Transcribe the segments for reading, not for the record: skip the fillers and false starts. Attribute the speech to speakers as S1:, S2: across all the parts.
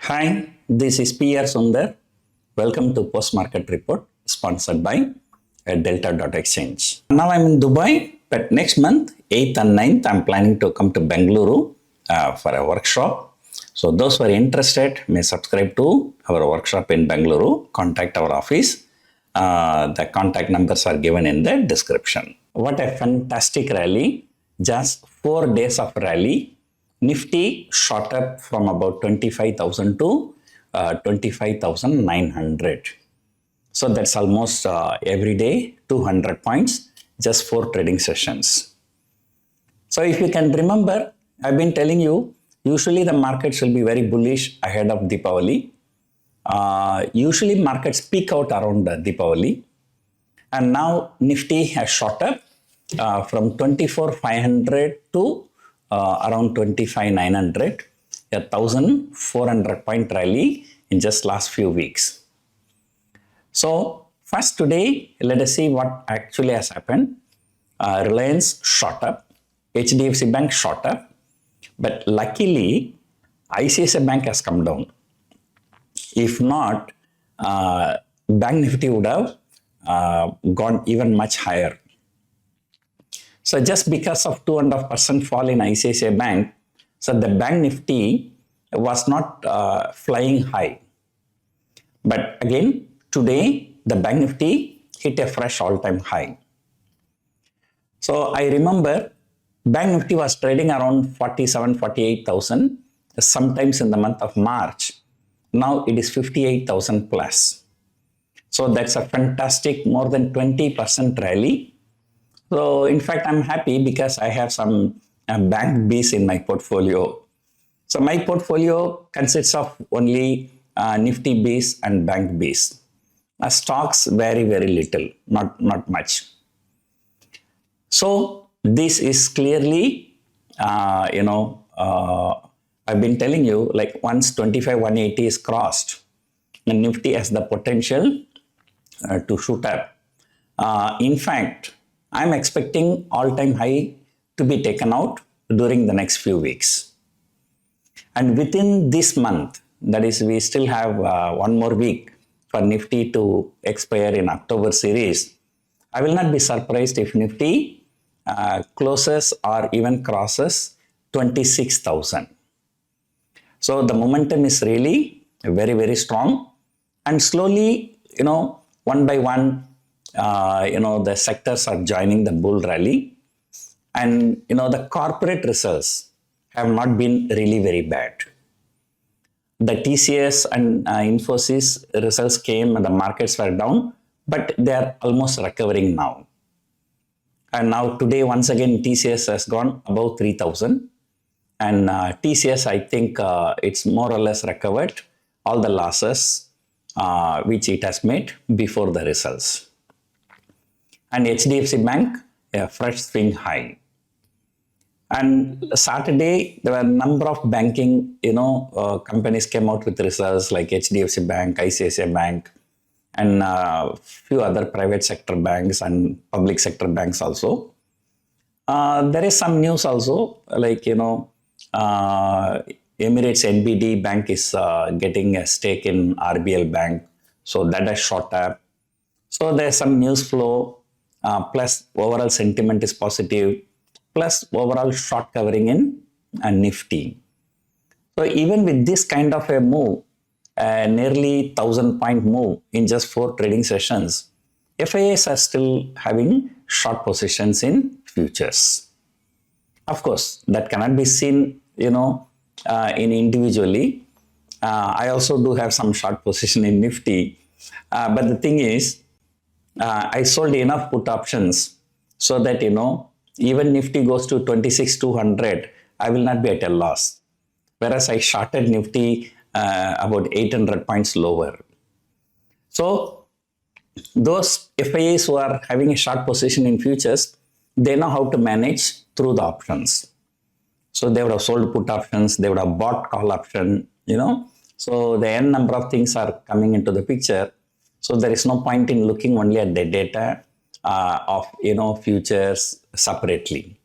S1: Hi, this is PR Sundar. Welcome to Post Market Report sponsored by Delta.exchange. Now I'm in Dubai, but next month, 8th and 9th, I'm planning to come to BENGALURU for a workshop. So those who are interested may subscribe to our workshop in BENGALURU, contact our office. The contact numbers are given in the description. What a fantastic rally. Just 4 days of rally. Nifty shot up from about 25,000 to 25,900. So that's almost every day 200 points, just 4 trading sessions. So if you can remember, I've been telling you, usually the markets will be very bullish ahead of Deepavali. Usually markets peak out around Deepavali. And now Nifty has shot up from 24,500 to around 25,900, a 1,400 point rally in just last few weeks. So first today, let us see what actually has happened. Reliance shot up, HDFC Bank shot up, but luckily ICICI Bank has come down. If not, Bank Nifty would have gone even much higher. So just because of 2.5% fall in ICICI Bank, so the Bank Nifty was not flying high. But again, today the Bank Nifty hit a fresh all-time high. So I remember Bank Nifty was trading around 47, 48,000 sometimes in the month of March. Now it is 58,000 plus. So that's a fantastic more than 20% rally. So in fact, I'm happy because I have some bank Bs in my portfolio. So my portfolio consists of only Nifty Bs and bank Bs. Stocks very, very little, not much. So this is clearly, I've been telling you, like once 25,180 is crossed, the Nifty has the potential to shoot up. In fact, I'm expecting all-time high to be taken out during the next few weeks. And within this month, that is, we still have one more week for Nifty to expire in October series. I will not be surprised if Nifty closes or even crosses 26,000. So the momentum is really very, very strong. And slowly, one by one, the sectors are joining the bull rally. And, the corporate results have not been really very bad. The TCS and Infosys results came and the markets were down, but they are almost recovering now. And now today, once again, TCS has gone above 3,000. And TCS, I think it's more or less recovered all the losses which it has made before the results. And HDFC Bank, a fresh swing high. And Saturday, there were a number of banking, companies came out with results like HDFC Bank, ICICI Bank, and a few other private sector banks and public sector banks also. There is some news also, like, Emirates NBD Bank is getting a stake in RBL Bank. So that has shot up. So there's some news flow. Plus overall sentiment is positive, plus overall short covering in Nifty. So even with this kind of a move, nearly 1,000 point move in just 4 trading sessions, FIIs are still having short positions in futures. Of course, that cannot be seen, in individually. I also do have some short position in Nifty, but the thing is, I sold enough put options so that, even Nifty goes to 26,200, I will not be at a loss. Whereas I shorted Nifty about 800 points lower. So those FIAs who are having a short position in futures, they know how to manage through the options. So they would have sold put options, they would have bought call option, So the n number of things are coming into the picture. So there is no point in looking only at the data of futures separately.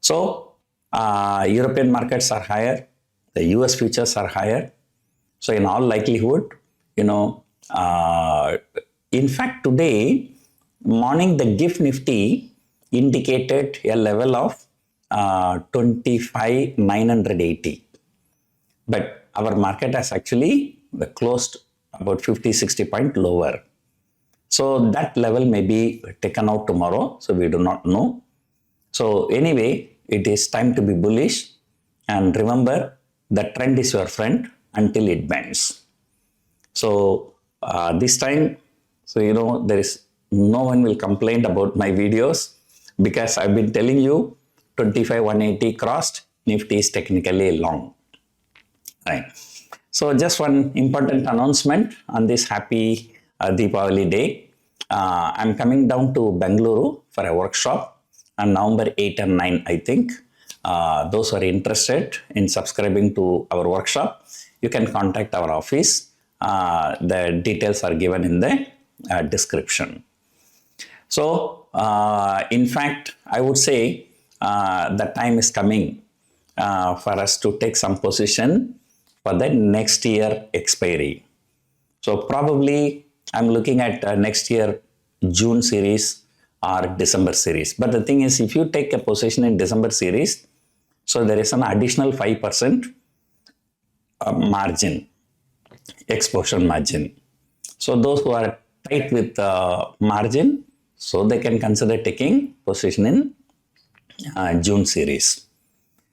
S1: So European markets are higher, the US futures are higher, So in all likelihood, in fact today morning the GIFT Nifty indicated a level of 25,980. But our market has actually closed about 50-60 point lower. So that level may be taken out tomorrow. So we do not know. So anyway, it is time to be bullish. And remember, the trend is your friend until it bends. So this time, there is no one will complain about my videos because I've been telling you 25,180 crossed, Nifty is technically long. Right. So just one important announcement on this happy Deepavali day. I'm coming down to Bengaluru for a workshop on November 8 and 9, I think. Those who are interested in subscribing to our workshop, you can contact our office. The details are given in the description. So, in fact, I would say the time is coming for us to take some position for the next year expiry. So, probably I'm looking at next year June series or December series. But the thing is, if you take a position in December series, so there is an additional 5% margin, exposure margin. So those who are tight with margin, so they can consider taking position in June series.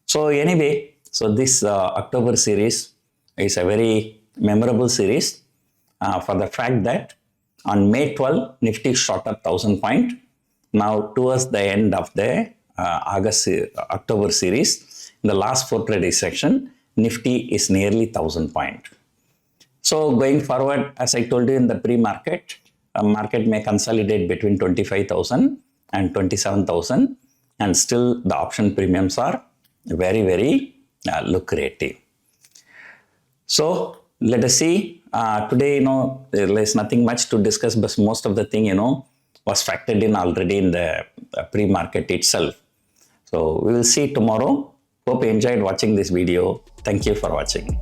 S1: So anyway, so this October series is a very memorable series for the fact that on May 12, Nifty shot up 1,000 point. Now towards the end of the October series, in the last 4 trading section, Nifty is nearly 1,000 point. So going forward, as I told you in the pre-market, market may consolidate between 25,000 and 27,000, and still the option premiums are very, very lucrative. So let us see. Today, there is nothing much to discuss, but most of the thing, was factored in already in the pre-market itself. So we will see tomorrow. Hope you enjoyed watching this video. Thank you for watching.